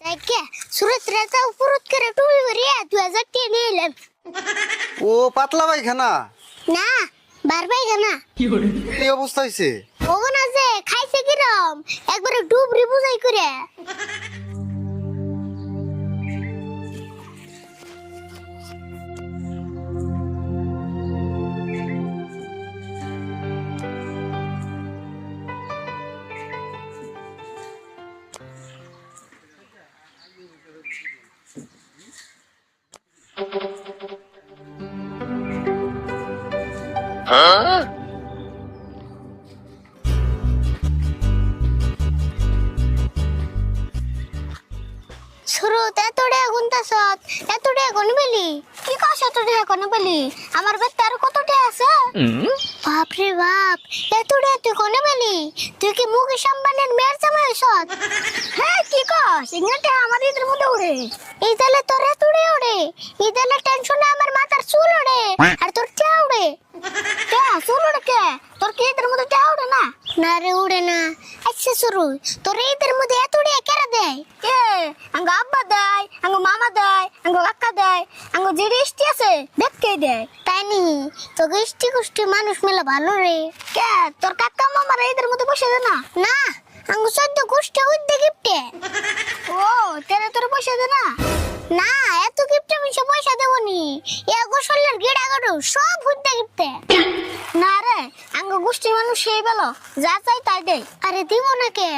যাইকে সুরত রাতা উপরত করে টুবি ভরিয়া 2000 টাকা নিয়ে এলাম। ও পাতলা পায়খানা না বার পায়খানা। কি অবস্থা হইছে? ওগো না যে খাইছে কিরম একবারে ডুবরি বুঝাই করে। সুরত এতটা গুনতাছত এতটা কোন বেলি কি কস এতটা কোন বেলি আমার বেতে আর কতটা আছে? বাপ রে বাপ এতটা তুই কোন বেলি তুই কি মুকেশ আম্বানির মেয়ের জামাই হইছত? হ্যাঁ কি কস ইংরেটা আমার ইদের মধ্যে উড়ে এই তালে তোর এতটা উড়ে এই তালে টেনশনে আমার মাথার চুল উড়ে আর তোর চা উড়ে। কে চুল উড়ে কে তোর কি ইদের মধ্যে চা উড়ে না? না রে উড়ে না। আচ্ছা শুরু তোর ইদের মধ্যে এতটা কেরা দেয়? কে আঙ্গ আব্বা দেয় আঙ্গ মামা দেয় আঙ্গ কাকা দেয় আঙ্গ যে ইষ্টি আছে দেখকে দেয় তাই নি তোকে ইষ্টি কুষ্টি মানুষ মেলা ভালো রে। কে তোর কাকা মামারা এদের মধ্যে বসে দে না? না আঙ্গ সদ্য গোষ্ঠী উদ্দে গিফটে। ও তেরে তোর পয়সা দে না? না এত গিফটে মিশে পয়সা দেবো নি এ গোসলের গিড়া গড়ু সব উদ্দে গিফটে। না রে আঙ্গ গোষ্ঠীর মানুষ সেই বেলো যা চাই তাই দেয়। আরে দিব না কে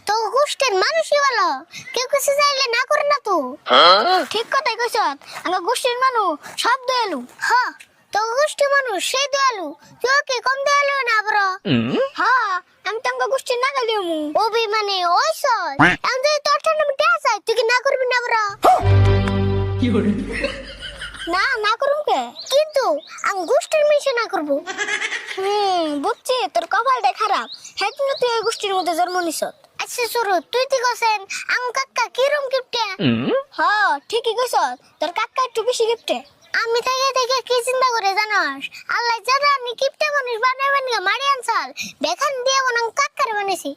তো গোষ্ঠীর মানুষই বলো কেউ কিছু চাইলে না করে না তো। ঠিক কথাই কইছ আঙ্গ গোষ্ঠীর মানুষ সব দয়ালু। হ তো গোষ্ঠীর মানুষ সেই দয়ালু তুই কি কম দয়ালু না বড়? হ্যাঁ আমি তো আঙ্গ গোষ্ঠীর না গেলিও মু অভিমানে ওইস আমি যদি তোর ঠান্ডা মিটে চাই তুই কি না করবি না বড়? না না করুম কে কিন্তু আমি গোষ্ঠীর মিশে না করব। বুঝছি তোর কপালটা খারাপ হ্যাঁ তুই এই গোষ্ঠীর মধ্যে জন্ম নিছ। আচ্ছা সরু তুই ঠিক আছেন আম কাকা কিরম গিফটে? হ্যাঁ ঠিকই কইছ তোর কাকা একটু বেশি গিফটে। আমি থেকে থেকে কি চিন্তা করে জানাস আল্লাহ জানা আমি গিফটে মানুষ বানাবেন না মারি আনসাল দেখান দিয়ে কোন কাকারে বানাইছি।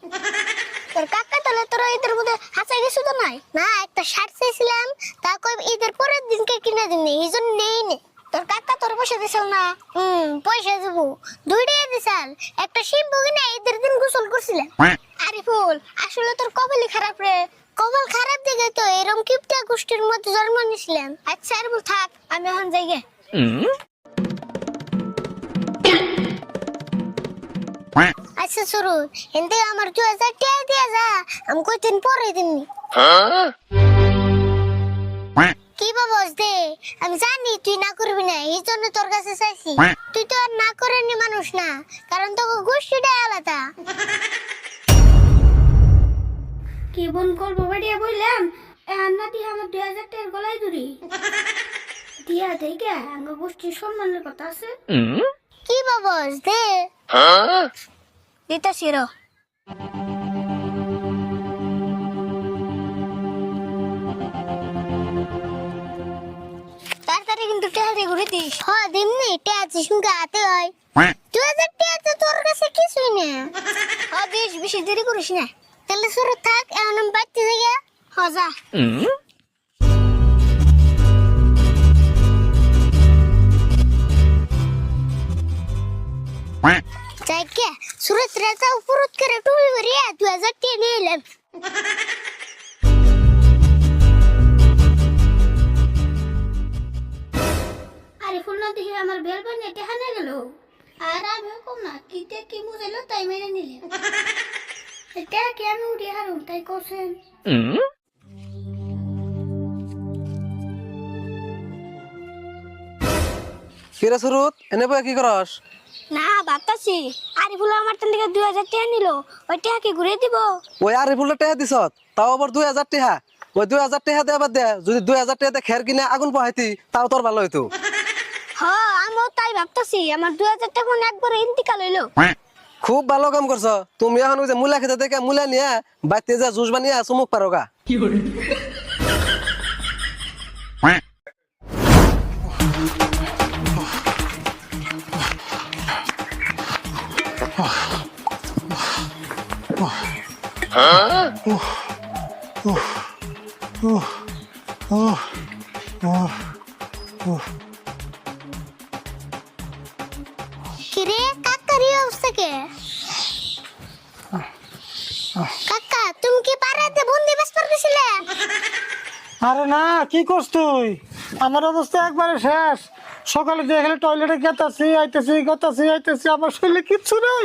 তোর কাকা তাহলে তোর ঈদের মধ্যে হাসা কিছু তো নাই? না একটা শার্ট চাইছিলাম তা কই ঈদের পরের দিনকে কিনে দিনি এই জন্য নেই নে। তোর কাকা তোর পয়সা দিছিল না? পয়সা দিব দুইটাই দিছাল একটা শ্যাম্পু কিনে ঈদের দিন গোসল করছিলাম। আরে ফুল আসলে তোর কপালই খারাপ রে কপাল খারাপ দিকে তো এরকম কিপটা গোষ্ঠীর মধ্যে জন্ম নিছিলাম। আচ্ছা আর বল থাক আমি এখন যাই গে। আচ্ছা শুরু এনতে আমার 2000 টাকা দিয়ে যা আমি কয়দিন পরে দিমনি। কি বাবস দে আমি জানি তুই না করবি না এই জন্য তোর কাছে চাইছি। তুই তো আর না করেনি মানুষ না কারণ তোকে গোষ্ঠীটা আলাদা। কি বন করবো বাড়িয়া বললাম না দিয়ে আমার 2000 টাকার গলায় ধরি দিয়া দেখে আঙ্গ গোষ্ঠীর সম্মানের কথা আছে। কি বাবস দে দিতা শিরো তাড়াতাড়ি কিন্তু টাকা ঘুরে দিস। হ্যাঁ দিমনি টাকা সঙ্গে হাতে হয় 2000 টাকা তো তোর কাছে কিছুই না। হ্যাঁ দিস বেশি দেরি করিস না। তাহলে শুরু থাক এখন আমি বাড়তে যাই। হ্যাঁ যা। যাইকে সুরত রাতা উপরত করে টুবি ভরিয়া 2000 টাকা নিয়ে এলাম। আরে ফুল না দেখে আমার বেল বানিয়ে টেহা নিয়ে গেল আর আমি কম না কিতে কি বুঝাইলো তাই মেনে নিলে এটা কি আমি উঠে হারুম তাই করছেন। কিরে সুরুত এনে বই কি করস? না ভাবতাছি আরে ফুল আমার তার লিগে 2000 টাকা নিল ওই টাকা কি ঘুরে দিব? ওই আর ফুলটা টেহা দিছত তাও আবার 2000 টাকা। ওই 2000 টাকা দেওয়া বাদ দে যদি 2000 টাকা খের কিনে আগুন পোহাইতি তাও তোর ভালো হইতো। হ্যাঁ আমিও তাই ভাবতাছি আমার 2000 টাকা একবার ইন্তিকাল হইলো। খুব ভালো কাম করছ তুমি এখন ওই যে মূলা খেতে থেকে মূলা নিয়ে বাইতে যা জুস বানিয়ে চুমুক পারোগা। কিরে কাকার এই অবস্থা কে? কাকা তুমি কি পারাতে বন্দি বাস করতেছিলে? আরে না, কি করছ তুই? আমার অবস্থা একবারে শেষ। সকালে দেখলে টয়লেটে গেতাছি আইতেছি আমার শরীরে কিচ্ছু নেই।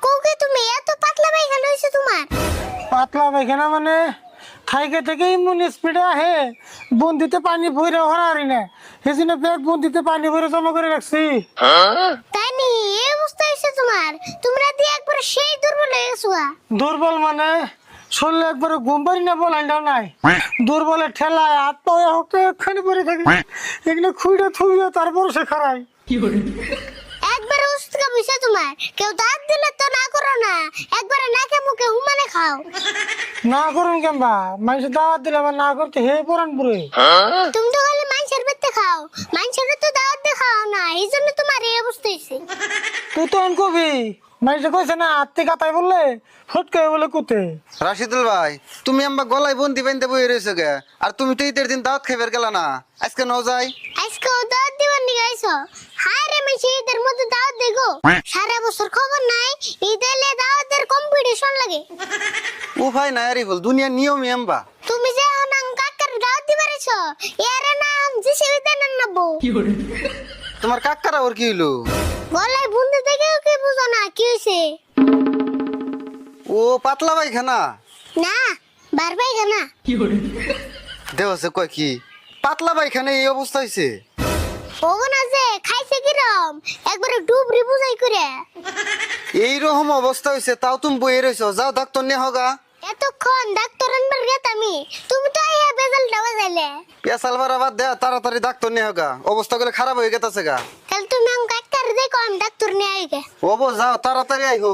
কোকে তুমি এত পাতলা পায়খানা হইছে তোমার? পাতলা পায়খানা মানে খাইকে থেকে ইমিউন স্পিডে আহে, বন্দিতে পানি ভরে হরারি না, সেজন্য ব্যাগ বন্দিতে পানি ভরে জমা করে রাখছি। তাই নি এই অবস্থা হইছে তোমার? তোমরা দিয়ে একবার সেই দুর্বল হয়ে গেছো। দুর্বল মানে শরীরে একবারে ঘুম পারি না, বলাইটাও নাই। দুর্বলের ঠেলায় হাত পায়ে হকতে একখানি পরে থাকি, এগুলো খুঁড়ে থুইও তারপর সে খারাই। একবার অসুস্থ হইছে তোমার, কেউ দাঁত দিলে তো না করো না, একবারে নাকে মুখে হুমানে খাও। না করুন কেমবা, মানুষের দাওয়াত দিলে আমার না করতে হে পরান পুরে। তুমি তো খালি মানুষের বেতে খাও, মানুষের তো দাওয়াত দিয়ে খাও না, এই জন্য তোমার এই অবস্থা হইছে। তুই তো কবি মানুষে কইছে না আত্মি কাতাই বললে ফটকে বলে কুতে। রাশিদুল ভাই, তুমি আমার গলায় বন্দি বান্ধে বই রয়েছো গে, আর তুমি তো ঈদের দিন দাওয়াত খাইবার গেলা না, আজকে ন যাই? আজকে দাওয়াত দিবার নিয়ে আইছো? হায় রে মেশি ঈদের মধ্যে দাওয়াত দেগো, সারা বছর খবর নাই, ঈদ এলে দাওয়াতের কম্পিটিশন লাগে। উপায় নাই আরিফুল, দুনিয়ার নিয়মই এম্বা। তুমি যে নাম কাকার দাওয়াত দিবার আইছো, এর নাম জিসিবি দেন নাবো। তোমার কাকারা ওর কি হইলো? গলায় বুনতে থেকে কি বুঝো না কি হইছে? ও পাতলা পায়খানা না বারবাই খানা। দেওয়াছে কয় কি পাতলা পায়খানা এই অবস্থা হয়েছে? ওগো না যে খাইছে কিরম, একবারে ডুবরি বুঝাই করে। এইরকম অবস্থা হয়েছে তাও তুমি বইয়ে রয়েছো, যাও ডাক্তার নিয়ে হোগা। এতক্ষণ ডাক্তার আনবার গেতামি, তুমি তো আইয়া বেজালটা বাজাইলে। পেশাল বাড়া বাদ দে, তাড়াতাড়ি ডাক্তার নিয়ে হোগা, অবস্থা গুলো খারাপ হয়ে গেছে গা। তাহলে তুমি আম ডাক্তার দেখো, আমি ডাক্তার নিয়ে আইগে। ওবো যাও তাড়াতাড়ি আইহো।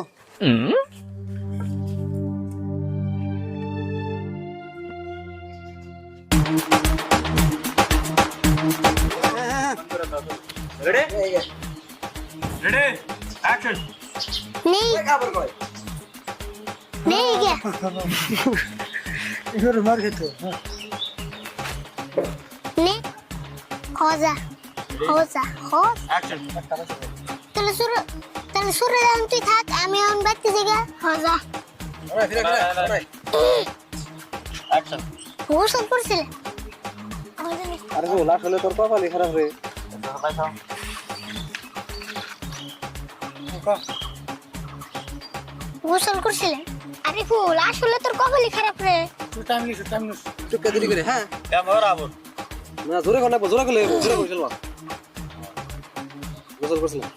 নেই নেই গে মার খেতে নে হজা হজা হজ। তাহলে শুরু দাম তুই থাক, আমি এখন বাড়তে জায়গা হজা। গোসল করছিলে? আরে বল, আসলে তোর কপালই খারাপ রে। গোসল করছিলে? আরে ফুল আসলে তোর কপালই খারাপ রে। চুপকে দেরি করে, হ্যাঁ না জোরে কোন জোরে করলে জোরে কইছিল গোসল করছিলাম।